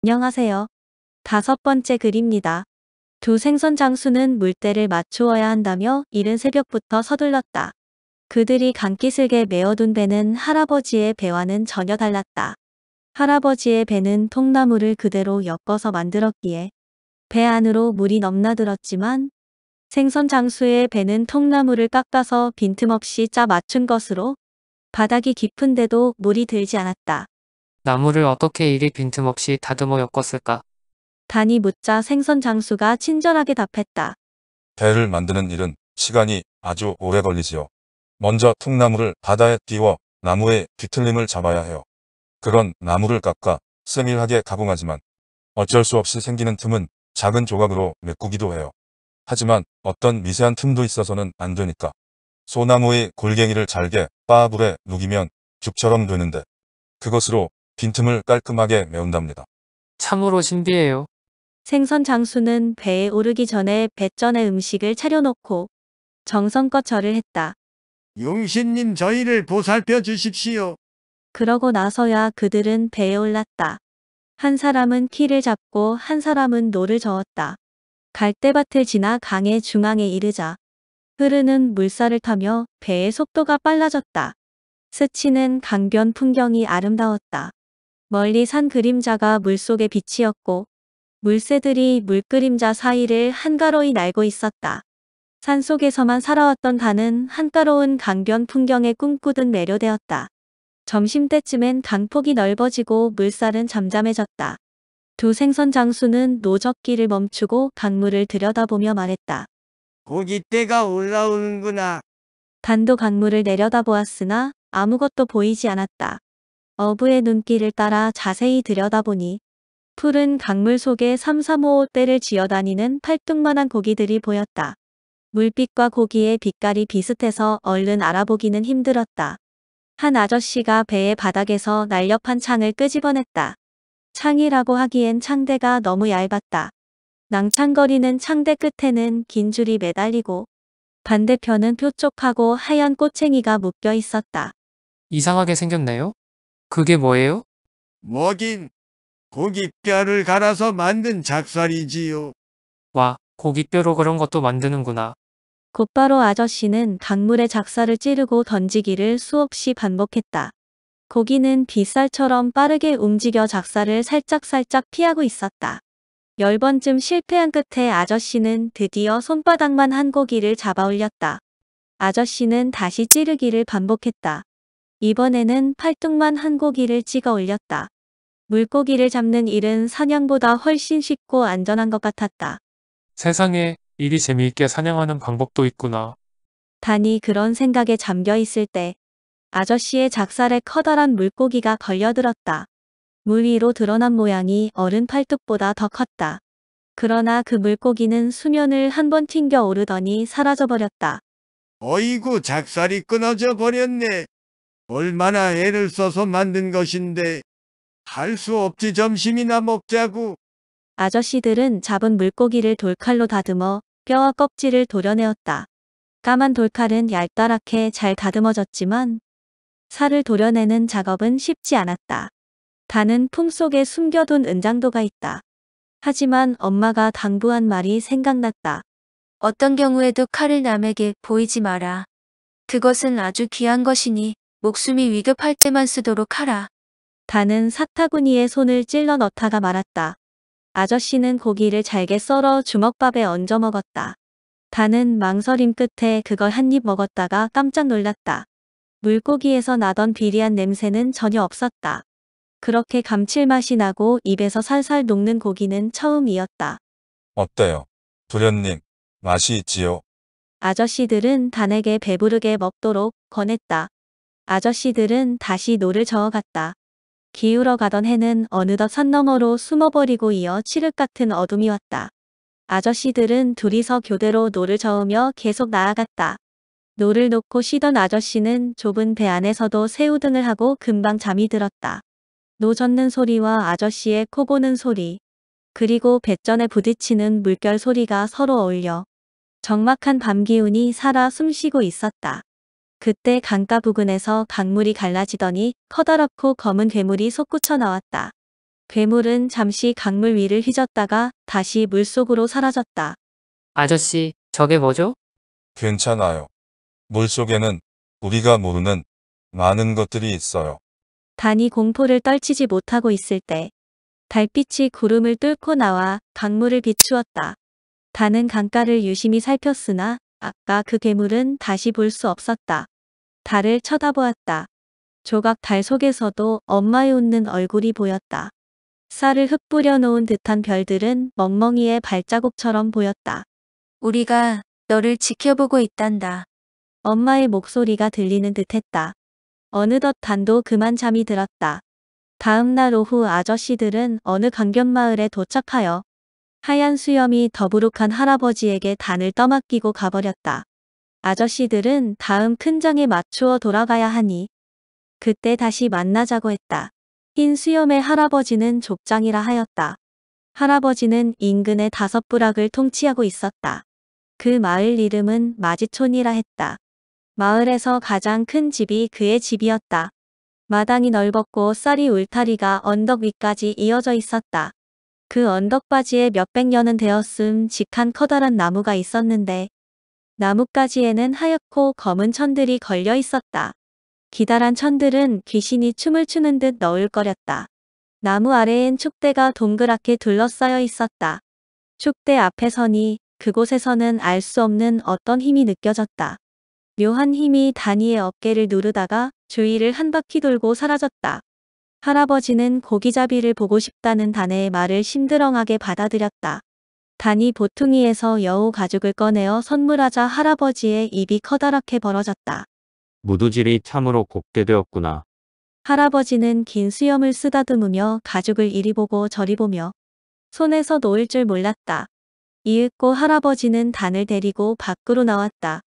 안녕하세요. 다섯 번째 글입니다. 두 생선 장수는 물때를 맞추어야 한다며 이른 새벽부터 서둘렀다. 그들이 강기슭에 메어둔 배는 할아버지의 배와는 전혀 달랐다. 할아버지의 배는 통나무를 그대로 엮어서 만들었기에 배 안으로 물이 넘나들었지만 생선 장수의 배는 통나무를 깎아서 빈틈없이 짜 맞춘 것으로 바닥이 깊은데도 물이 들지 않았다. 나무를 어떻게 이리 빈틈없이 다듬어 엮었을까? 단이 묻자 생선 장수가 친절하게 답했다. 배를 만드는 일은 시간이 아주 오래 걸리지요. 먼저 통나무를 바다에 띄워 나무의 뒤틀림을 잡아야 해요. 그런 나무를 깎아 세밀하게 가공하지만 어쩔 수 없이 생기는 틈은 작은 조각으로 메꾸기도 해요. 하지만 어떤 미세한 틈도 있어서는 안 되니까 소나무의 골갱이를 잘게 빻아불에 누기면 죽처럼 되는데 그것으로 빈틈을 깔끔하게 메운답니다. 참으로 신비해요. 생선 장수는 배에 오르기 전에 뱃전에 음식을 차려놓고 정성껏 절을 했다. 용신님 저희를 보살펴 주십시오. 그러고 나서야 그들은 배에 올랐다. 한 사람은 키를 잡고 한 사람은 노를 저었다. 갈대밭을 지나 강의 중앙에 이르자 흐르는 물살을 타며 배의 속도가 빨라졌다. 스치는 강변 풍경이 아름다웠다. 멀리 산 그림자가 물속에 빛이었고 물새들이 물그림자 사이를 한가로이 날고 있었다. 산속에서만 살아왔던 단은 한가로운 강변 풍경에 꿈꾸듯 매료되었다. 점심때쯤엔 강폭이 넓어지고 물살은 잠잠해졌다. 두 생선 장수는 노젓기를 멈추고 강물을 들여다보며 말했다. 고깃대가 올라오는구나. 단도 강물을 내려다보았으나 아무것도 보이지 않았다. 어부의 눈길을 따라 자세히 들여다보니 푸른 강물 속에 삼삼오오 떼를 쥐어다니는 팔뚝만한 고기들이 보였다. 물빛과 고기의 빛깔이 비슷해서 얼른 알아보기는 힘들었다. 한 아저씨가 배의 바닥에서 날렵한 창을 끄집어냈다. 창이라고 하기엔 창대가 너무 얇았다. 낭창거리는 창대 끝에는 긴 줄이 매달리고 반대편은 뾰족하고 하얀 꼬챙이가 묶여 있었다. 이상하게 생겼네요? 그게 뭐예요? 뭐긴 고깃뼈를 갈아서 만든 작살이지요. 와, 고깃뼈로 그런 것도 만드는구나. 곧바로 아저씨는 강물에 작살을 찌르고 던지기를 수없이 반복했다. 고기는 빗살처럼 빠르게 움직여 작살을 살짝살짝 피하고 있었다. 10번쯤 실패한 끝에 아저씨는 드디어 손바닥만 한 고기를 잡아 올렸다. 아저씨는 다시 찌르기를 반복했다. 이번에는 팔뚝만 한 고기를 찍어 올렸다. 물고기를 잡는 일은 사냥보다 훨씬 쉽고 안전한 것 같았다. 세상에, 이리 재미있게 사냥하는 방법도 있구나. 단이 그런 생각에 잠겨 있을 때 아저씨의 작살에 커다란 물고기가 걸려들었다. 물 위로 드러난 모양이 어른 팔뚝보다 더 컸다. 그러나 그 물고기는 수면을 한번 튕겨 오르더니 사라져버렸다. 어이구 작살이 끊어져 버렸네. 얼마나 애를 써서 만든 것인데. 할 수 없지 점심이나 먹자고. 아저씨들은 잡은 물고기를 돌칼로 다듬어 뼈와 껍질을 도려내었다. 까만 돌칼은 얄따랗게 잘 다듬어졌지만 살을 도려내는 작업은 쉽지 않았다. 단은 품속에 숨겨둔 은장도가 있다. 하지만 엄마가 당부한 말이 생각났다. 어떤 경우에도 칼을 남에게 보이지 마라. 그것은 아주 귀한 것이니 목숨이 위급할 때만 쓰도록 하라. 단은 사타구니에 손을 찔러 넣다가 말았다. 아저씨는 고기를 잘게 썰어 주먹밥에 얹어 먹었다. 단은 망설임 끝에 그걸 한 입 먹었다가 깜짝 놀랐다. 물고기에서 나던 비리한 냄새는 전혀 없었다. 그렇게 감칠맛이 나고 입에서 살살 녹는 고기는 처음이었다. 어때요? 도련님, 맛이 있지요? 아저씨들은 단에게 배부르게 먹도록 권했다. 아저씨들은 다시 노를 저어갔다. 기울어 가던 해는 어느덧 산 너머로 숨어버리고 이어 칠흑 같은 어둠이 왔다. 아저씨들은 둘이서 교대로 노를 저으며 계속 나아갔다. 노를 놓고 쉬던 아저씨는 좁은 배 안에서도 새우등을 하고 금방 잠이 들었다. 노 젓는 소리와 아저씨의 코 고는 소리, 그리고 뱃전에 부딪히는 물결 소리가 서로 어울려 적막한 밤 기운이 살아 숨쉬고 있었다. 그때 강가 부근에서 강물이 갈라지더니 커다랗고 검은 괴물이 솟구쳐 나왔다. 괴물은 잠시 강물 위를 휘젓다가 다시 물속으로 사라졌다. 아저씨, 저게 뭐죠? 괜찮아요. 물속에는 우리가 모르는 많은 것들이 있어요. 단이 공포를 떨치지 못하고 있을 때 달빛이 구름을 뚫고 나와 강물을 비추었다. 단은 강가를 유심히 살폈으나 아까 그 괴물은 다시 볼 수 없었다. 달을 쳐다보았다. 조각 달 속에서도 엄마의 웃는 얼굴이 보였다. 쌀을 흩뿌려 놓은 듯한 별들은 멍멍이의 발자국처럼 보였다. 우리가 너를 지켜보고 있단다. 엄마의 목소리가 들리는 듯했다. 어느덧 단도 그만 잠이 들었다. 다음 날 오후 아저씨들은 어느 강변마을에 도착하여 하얀 수염이 더부룩한 할아버지에게 단을 떠맡기고 가버렸다. 아저씨들은 다음 큰 장에 맞추어 돌아가야 하니 그때 다시 만나자고 했다. 흰 수염의 할아버지는 족장이라 하였다. 할아버지는 인근의 5부락을 통치하고 있었다. 그 마을 이름은 마지촌이라 했다. 마을에서 가장 큰 집이 그의 집이었다. 마당이 넓었고 쌀이 울타리가 언덕 위까지 이어져 있었다. 그 언덕바지에 몇백 년은 되었음 직한 커다란 나무가 있었는데 나뭇가지에는 하얗고 검은 천들이 걸려 있었다. 기다란 천들은 귀신이 춤을 추는 듯 너울거렸다. 나무 아래엔 축대가 동그랗게 둘러싸여 있었다. 축대 앞에 서니 그곳에서는 알 수 없는 어떤 힘이 느껴졌다. 묘한 힘이 다니의 어깨를 누르다가 주위를 한 바퀴 돌고 사라졌다. 할아버지는 고기잡이를 보고 싶다는 다네의 말을 심드렁하게 받아들였다. 다니 보퉁이에서 여우 가죽을 꺼내어 선물하자 할아버지의 입이 커다랗게 벌어졌다. 무두질이 참으로 곱게 되었구나. 할아버지는 긴 수염을 쓰다듬으며 가죽을 이리 보고 저리 보며 손에서 놓을 줄 몰랐다. 이윽고 할아버지는 단을 데리고 밖으로 나왔다.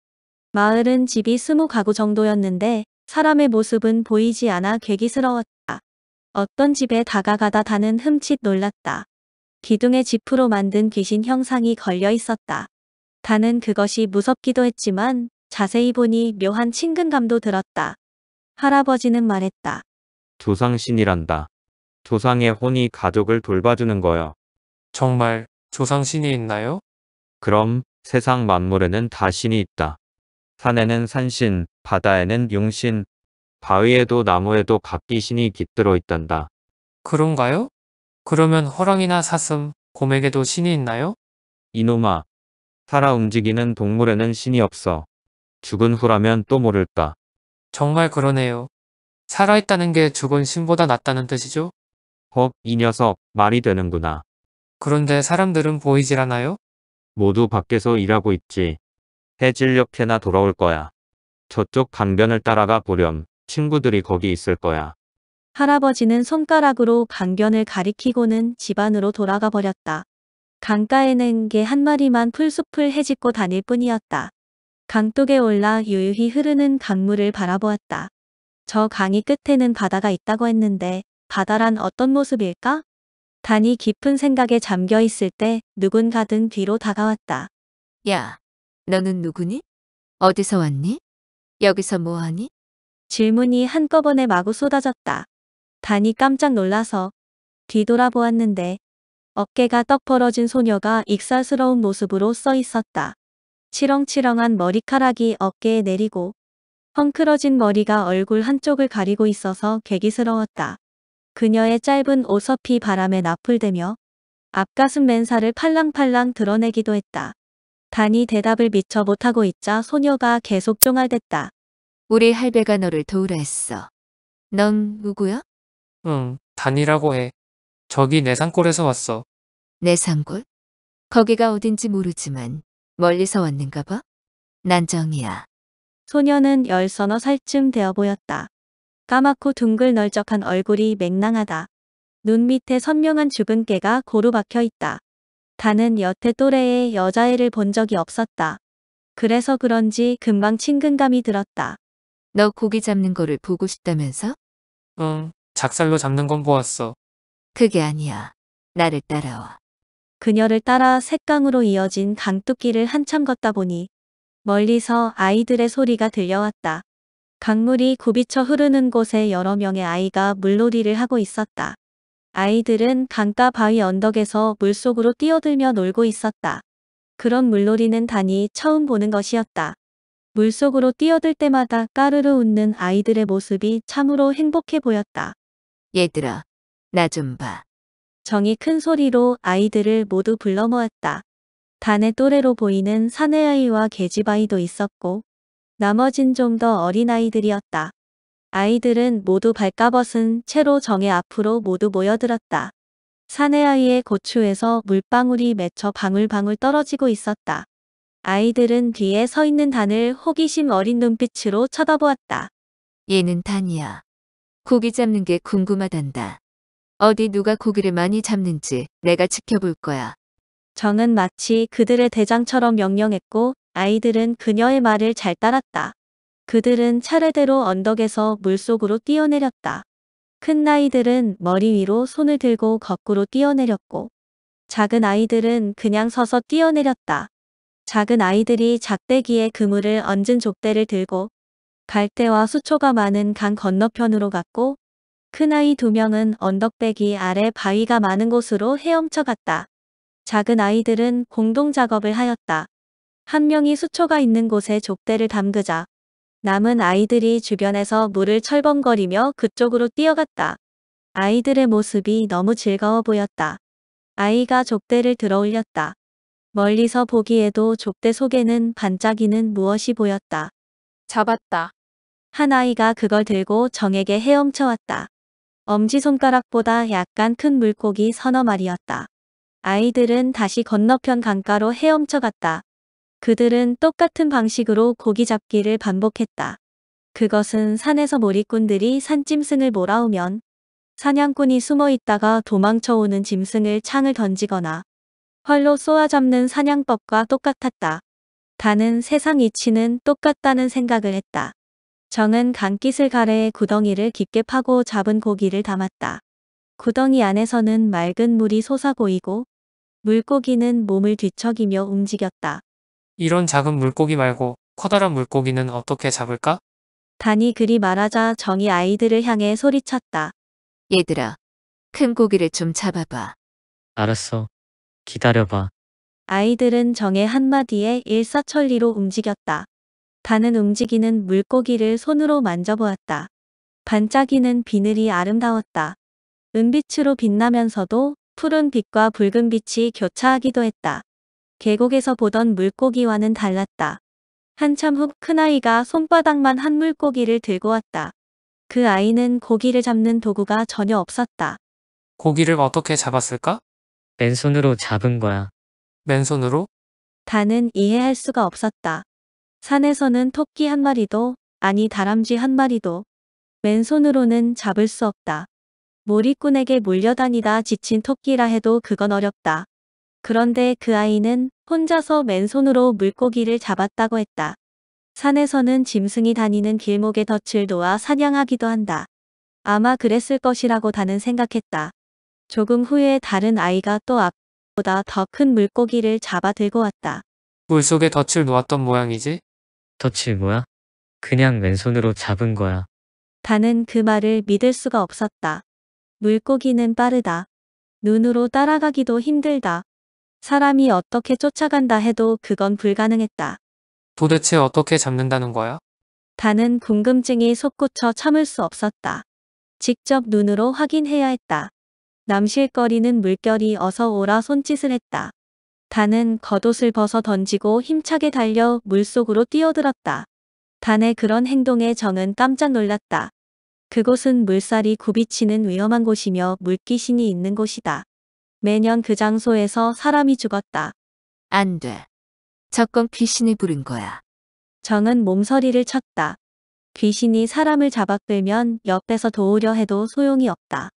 마을은 집이 20가구 정도였는데 사람의 모습은 보이지 않아 괴기스러웠다. 어떤 집에 다가가다 단은 흠칫 놀랐다. 기둥에 지프로 만든 귀신 형상이 걸려 있었다. 단은 그것이 무섭기도 했지만 자세히 보니 묘한 친근감도 들었다. 할아버지는 말했다. 조상신이란다. 조상의 혼이 가족을 돌봐주는 거요. 정말 조상신이 있나요? 그럼 세상 만물에는 다 신이 있다. 산에는 산신, 바다에는 용신, 바위에도 나무에도 각기 신이 깃들어 있단다. 그런가요? 그러면 호랑이나 사슴, 곰에게도 신이 있나요? 이놈아, 살아 움직이는 동물에는 신이 없어. 죽은 후라면 또 모를까. 정말 그러네요. 살아있다는 게 죽은 신보다 낫다는 뜻이죠? 헉, 이 녀석, 말이 되는구나. 그런데 사람들은 보이질 않아요? 모두 밖에서 일하고 있지. 해 질녘 해나 돌아올 거야. 저쪽 강변을 따라가 보렴. 친구들이 거기 있을 거야. 할아버지는 손가락으로 강변을 가리키고는 집 안으로 돌아가 버렸다. 강가에는 개 한 마리만 풀숲을 헤집고 다닐 뿐이었다. 강둑에 올라 유유히 흐르는 강물을 바라보았다. 저 강이 끝에는 바다가 있다고 했는데 바다란 어떤 모습일까? 단이 깊은 생각에 잠겨 있을 때 누군가 등 뒤로 다가왔다. 야, 너는 누구니? 어디서 왔니? 여기서 뭐하니? 질문이 한꺼번에 마구 쏟아졌다. 단이 깜짝 놀라서 뒤돌아보았는데 어깨가 떡 벌어진 소녀가 익살스러운 모습으로 써 있었다. 치렁치렁한 머리카락이 어깨에 내리고 헝클어진 머리가 얼굴 한쪽을 가리고 있어서 괴기스러웠다. 그녀의 짧은 옷서피 바람에 나풀대며 앞가슴 맨살을 팔랑팔랑 드러내기도 했다. 단이 대답을 미처 못하고 있자 소녀가 계속 쫑알댔다. 우리 할배가 너를 도우라 했어. 넌 누구야? 응, 단이라고 해. 저기 내 산골에서 왔어. 내 산골? 거기가 어딘지 모르지만 멀리서 왔는가 봐? 난 정이야. 소녀는 10서너 살쯤 되어 보였다. 까맣고 둥글 널쩍한 얼굴이 맹랑하다. 눈 밑에 선명한 주근깨가 고루 박혀 있다. 단은 여태 또래의 여자애를 본 적이 없었다. 그래서 그런지 금방 친근감이 들었다. 너 고기 잡는 거를 보고 싶다면서? 응, 작살로 잡는 건 보았어. 그게 아니야. 나를 따라와. 그녀를 따라 샛강으로 이어진 강둑길을 한참 걷다 보니 멀리서 아이들의 소리가 들려왔다. 강물이 굽이쳐 흐르는 곳에 여러 명의 아이가 물놀이를 하고 있었다. 아이들은 강가 바위 언덕에서 물속으로 뛰어들며 놀고 있었다. 그런 물놀이는 단이 처음 보는 것이었다. 물속으로 뛰어들 때마다 까르르 웃는 아이들의 모습이 참으로 행복해 보였다. 얘들아, 나 좀 봐. 정이 큰 소리로 아이들을 모두 불러 모았다. 단의 또래로 보이는 사내아이와 계집아이도 있었고 나머진 좀 더 어린 아이들이었다. 아이들은 모두 발가벗은 채로 정의 앞으로 모두 모여들었다. 사내아이의 고추에서 물방울이 맺혀 방울방울 떨어지고 있었다. 아이들은 뒤에 서 있는 단을 호기심 어린 눈빛으로 쳐다보았다. 얘는 단이야. 고기 잡는 게 궁금하단다. 어디 누가 고기를 많이 잡는지 내가 지켜볼 거야. 정은 마치 그들의 대장처럼 명령했고 아이들은 그녀의 말을 잘 따랐다. 그들은 차례대로 언덕에서 물속으로 뛰어내렸다. 큰 아이들은 머리 위로 손을 들고 거꾸로 뛰어내렸고 작은 아이들은 그냥 서서 뛰어내렸다. 작은 아이들이 작대기에 그물을 얹은 족대를 들고 갈대와 수초가 많은 강 건너편으로 갔고 큰아이 2명은 언덕배기 아래 바위가 많은 곳으로 헤엄쳐 갔다. 작은 아이들은 공동 작업을 하였다. 한 명이 수초가 있는 곳에 족대를 담그자 남은 아이들이 주변에서 물을 철벙거리며 그쪽으로 뛰어갔다. 아이들의 모습이 너무 즐거워 보였다. 아이가 족대를 들어 올렸다. 멀리서 보기에도 족대 속에는 반짝이는 무엇이 보였다. 잡았다. 한 아이가 그걸 들고 정에게 헤엄쳐 왔다. 엄지손가락보다 약간 큰 물고기 서너 마리였다. 아이들은 다시 건너편 강가로 헤엄쳐 갔다. 그들은 똑같은 방식으로 고기 잡기를 반복했다. 그것은 산에서 몰이꾼들이 산짐승을 몰아오면 사냥꾼이 숨어 있다가 도망쳐오는 짐승을 창을 던지거나 활로 쏘아 잡는 사냥법과 똑같았다. 단은 세상 이치는 똑같다는 생각을 했다. 정은 강깃을 가래에 구덩이를 깊게 파고 잡은 고기를 담았다. 구덩이 안에서는 맑은 물이 솟아보이고 물고기는 몸을 뒤척이며 움직였다. 이런 작은 물고기 말고 커다란 물고기는 어떻게 잡을까? 단이 그리 말하자 정이 아이들을 향해 소리쳤다. 얘들아, 큰 고기를 좀 잡아봐. 알았어. 기다려봐. 아이들은 정의 한마디에 일사천리로 움직였다. 단은 움직이는 물고기를 손으로 만져보았다. 반짝이는 비늘이 아름다웠다. 은빛으로 빛나면서도 푸른 빛과 붉은 빛이 교차하기도 했다. 계곡에서 보던 물고기와는 달랐다. 한참 후 큰아이가 손바닥만 한 물고기를 들고 왔다. 그 아이는 고기를 잡는 도구가 전혀 없었다. 고기를 어떻게 잡았을까? 맨손으로 잡은 거야. 맨손으로? 단은 이해할 수가 없었다. 산에서는 토끼 한 마리도, 아니 다람쥐 한 마리도 맨손으로는 잡을 수 없다. 몰이꾼에게 몰려다니다 지친 토끼라 해도 그건 어렵다. 그런데 그 아이는 혼자서 맨손으로 물고기를 잡았다고 했다. 산에서는 짐승이 다니는 길목에 덫을 놓아 사냥하기도 한다. 아마 그랬을 것이라고 단은 생각했다. 조금 후에 다른 아이가 또 앞보다 더 큰 물고기를 잡아 들고 왔다. 물속에 덫을 놓았던 모양이지? 덫이 뭐야? 그냥 맨손으로 잡은 거야. 단은 그 말을 믿을 수가 없었다. 물고기는 빠르다. 눈으로 따라가기도 힘들다. 사람이 어떻게 쫓아간다 해도 그건 불가능했다. 도대체 어떻게 잡는다는 거야? 단은 궁금증이 솟구쳐 참을 수 없었다. 직접 눈으로 확인해야 했다. 남실거리는 물결이 어서 오라 손짓을 했다. 단은 겉옷을 벗어 던지고 힘차게 달려 물속으로 뛰어들었다. 단의 그런 행동에 정은 깜짝 놀랐다. 그곳은 물살이 굽이치는 위험한 곳이며 물귀신이 있는 곳이다. 매년 그 장소에서 사람이 죽었다. 안 돼. 저건 귀신을 부른 거야. 정은 몸서리를 쳤다. 귀신이 사람을 잡아끌면 옆에서 도우려 해도 소용이 없다.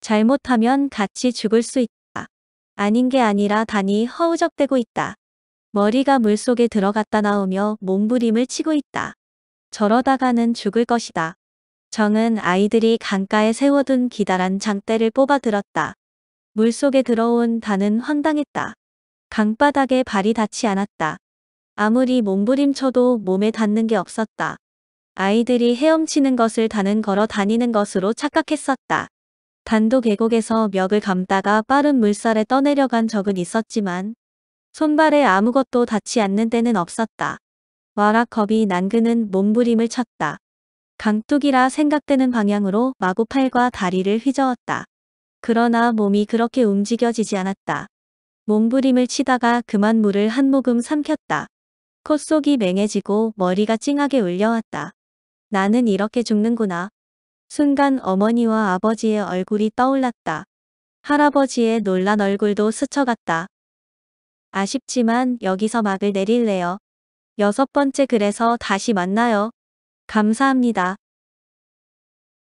잘못하면 같이 죽을 수 있다. 아닌 게 아니라 단이 허우적대고 있다. 머리가 물속에 들어갔다 나오며 몸부림을 치고 있다. 저러다가는 죽을 것이다. 정은 아이들이 강가에 세워둔 기다란 장대를 뽑아 들었다. 물속에 들어온 단은 황당했다. 강바닥에 발이 닿지 않았다. 아무리 몸부림쳐도 몸에 닿는 게 없었다. 아이들이 헤엄치는 것을 단은 걸어 다니는 것으로 착각했었다. 단도 계곡에서 멱을 감다가 빠른 물살에 떠내려간 적은 있었지만 손발에 아무것도 닿지 않는 때는 없었다. 와락 겁이 난 그는 몸부림을 쳤다. 강둑이라 생각되는 방향으로 마구 팔과 다리를 휘저었다. 그러나 몸이 그렇게 움직여지지 않았다. 몸부림을 치다가 그만 물을 한 모금 삼켰다. 콧속이 맹해지고 머리가 찡하게 울려왔다. 나는 이렇게 죽는구나. 순간 어머니와 아버지의 얼굴이 떠올랐다. 할아버지의 놀란 얼굴도 스쳐갔다. 아쉽지만 여기서 막을 내릴래요. 6번째 글에서 다시 만나요. 감사합니다.